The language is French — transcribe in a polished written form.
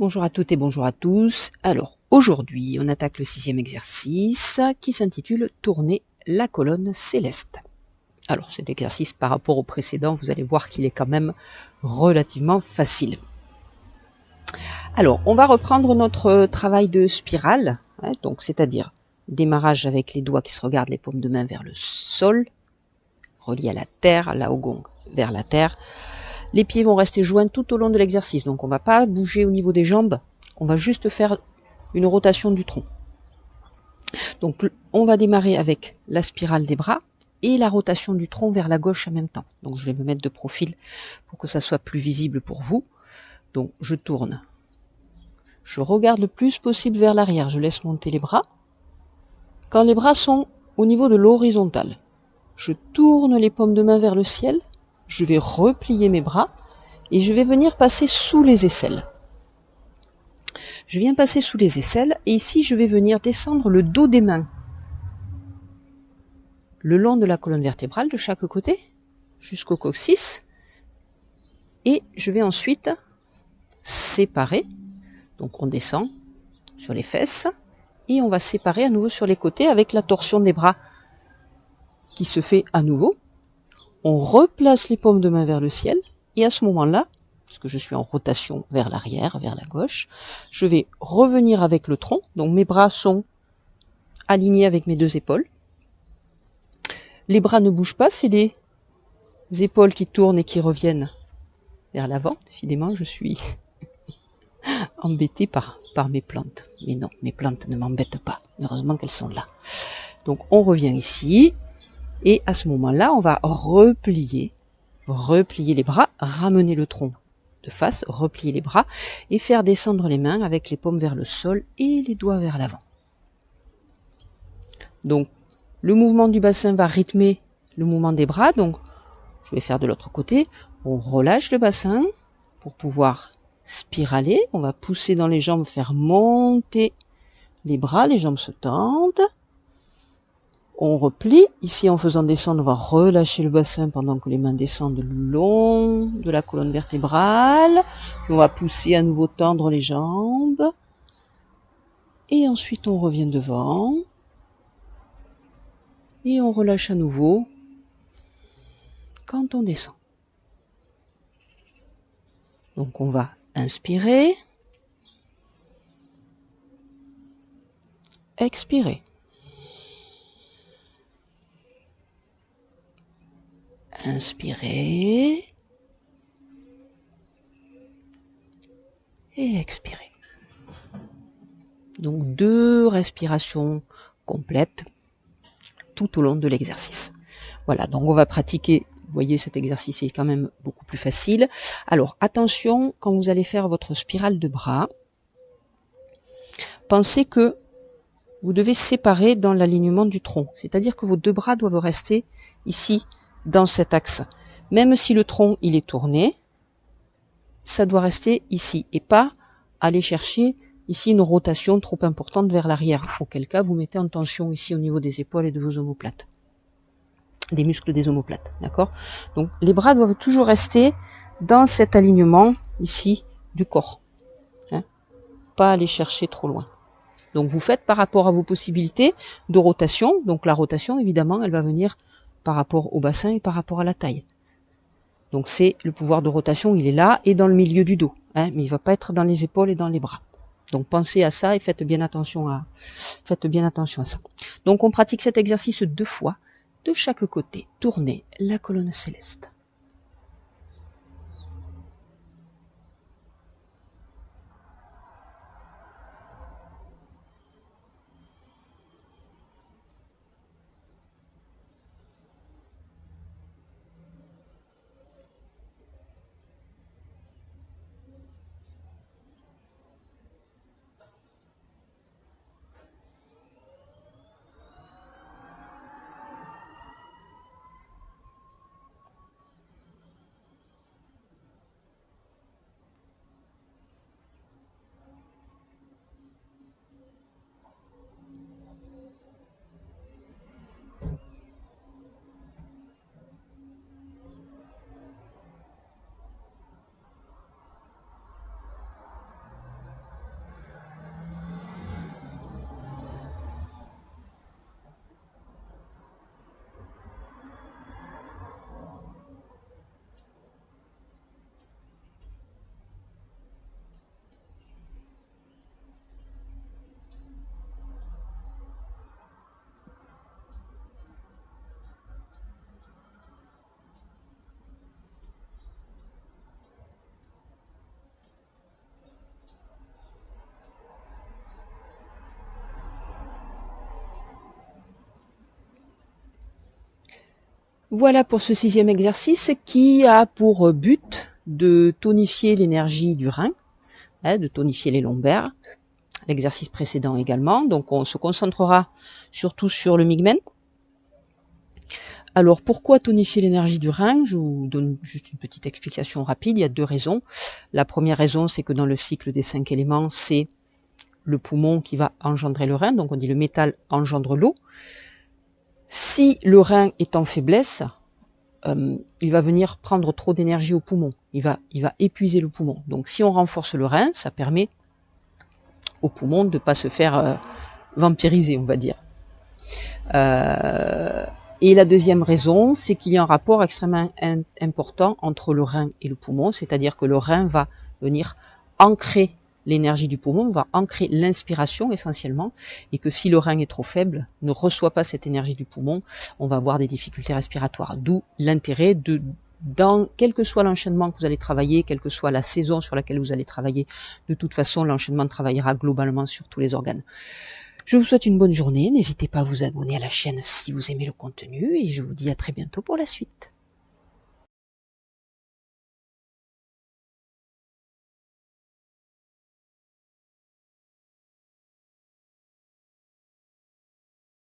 Bonjour à toutes et bonjour à tous. Alors, aujourd'hui, on attaque le 6e exercice qui s'intitule « Tourner la colonne céleste ». Alors, cet exercice, par rapport au précédent, vous allez voir qu'il est quand même relativement facile. Alors, on va reprendre notre travail de spirale, donc c'est-à-dire démarrage avec les doigts qui se regardent, les paumes de main vers le sol, reliés à la terre, là au gong, vers la terre. Les pieds vont rester joints tout au long de l'exercice, donc on ne va pas bouger au niveau des jambes, on va juste faire une rotation du tronc. Donc on va démarrer avec la spirale des bras et la rotation du tronc vers la gauche en même temps. Donc je vais me mettre de profil pour que ça soit plus visible pour vous. Donc je tourne. Je regarde le plus possible vers l'arrière, je laisse monter les bras. Quand les bras sont au niveau de l'horizontale, je tourne les paumes de main vers le ciel, je vais replier mes bras et je vais venir passer sous les aisselles. Je viens passer sous les aisselles et ici je vais venir descendre le dos des mains le long de la colonne vertébrale de chaque côté jusqu'au coccyx et je vais ensuite séparer, donc on descend sur les fesses et on va séparer à nouveau sur les côtés avec la torsion des bras qui se fait à nouveau. On replace les paumes de main vers le ciel et à ce moment-là, parce que je suis en rotation vers l'arrière, vers la gauche, je vais revenir avec le tronc, donc mes bras sont alignés avec mes deux épaules. Les bras ne bougent pas, c'est les épaules qui tournent et qui reviennent vers l'avant. Décidément, je suis embêtée par mes plantes. Mais non, mes plantes ne m'embêtent pas. Heureusement qu'elles sont là. Donc on revient ici. Et à ce moment-là, on va replier les bras, ramener le tronc de face, replier les bras et faire descendre les mains avec les paumes vers le sol et les doigts vers l'avant. Donc le mouvement du bassin va rythmer le mouvement des bras. Donc je vais faire de l'autre côté. On relâche le bassin pour pouvoir spiraler. On va pousser dans les jambes, faire monter les bras, les jambes se tendent. On replie. Ici, en faisant descendre, on va relâcher le bassin pendant que les mains descendent le long de la colonne vertébrale. Puis on va pousser à nouveau, tendre les jambes. Et ensuite, on revient devant. Et on relâche à nouveau quand on descend. Donc, on va inspirer. Expirer. Inspirer. Et expirer. Donc 2 respirations complètes tout au long de l'exercice. Voilà, donc on va pratiquer. Vous voyez, cet exercice est quand même beaucoup plus facile. Alors attention, quand vous allez faire votre spirale de bras, pensez que vous devez séparer dans l'alignement du tronc. C'est-à-dire que vos deux bras doivent rester ici, dans cet axe. Même si le tronc il est tourné, ça doit rester ici et pas aller chercher ici une rotation trop importante vers l'arrière, auquel cas vous mettez en tension ici au niveau des épaules et de vos omoplates, des muscles des omoplates, d'accord? Donc les bras doivent toujours rester dans cet alignement ici du corps, pas aller chercher trop loin. Donc vous faites par rapport à vos possibilités de rotation, donc la rotation évidemment elle va venir par rapport au bassin et par rapport à la taille. Donc c'est le pouvoir de rotation, il est là et dans le milieu du dos, mais il ne va pas être dans les épaules et dans les bras. Donc pensez à ça et faites bien attention à ça. Donc on pratique cet exercice 2 fois, de chaque côté. Tournez la colonne céleste. Voilà pour ce 6e exercice qui a pour but de tonifier l'énergie du rein, de tonifier les lombaires. L'exercice précédent également, donc on se concentrera surtout sur le migmen. Alors pourquoi tonifier l'énergie du rein? Je vous donne juste une petite explication rapide, il y a 2 raisons. La première raison, c'est que dans le cycle des 5 éléments, c'est le poumon qui va engendrer le rein, donc on dit le métal engendre l'eau. Si le rein est en faiblesse, il va venir prendre trop d'énergie au poumon, il va épuiser le poumon. Donc si on renforce le rein, ça permet au poumon de ne pas se faire vampiriser, on va dire. Et la deuxième raison, c'est qu'il y a un rapport extrêmement important entre le rein et le poumon, c'est-à-dire que le rein va venir ancrer l'énergie du poumon, va ancrer l'inspiration essentiellement, et que si le rein est trop faible, ne reçoit pas cette énergie du poumon, on va avoir des difficultés respiratoires. D'où l'intérêt dans quel que soit l'enchaînement que vous allez travailler, quelle que soit la saison sur laquelle vous allez travailler, de toute façon l'enchaînement travaillera globalement sur tous les organes. Je vous souhaite une bonne journée, n'hésitez pas à vous abonner à la chaîne si vous aimez le contenu, et je vous dis à très bientôt pour la suite.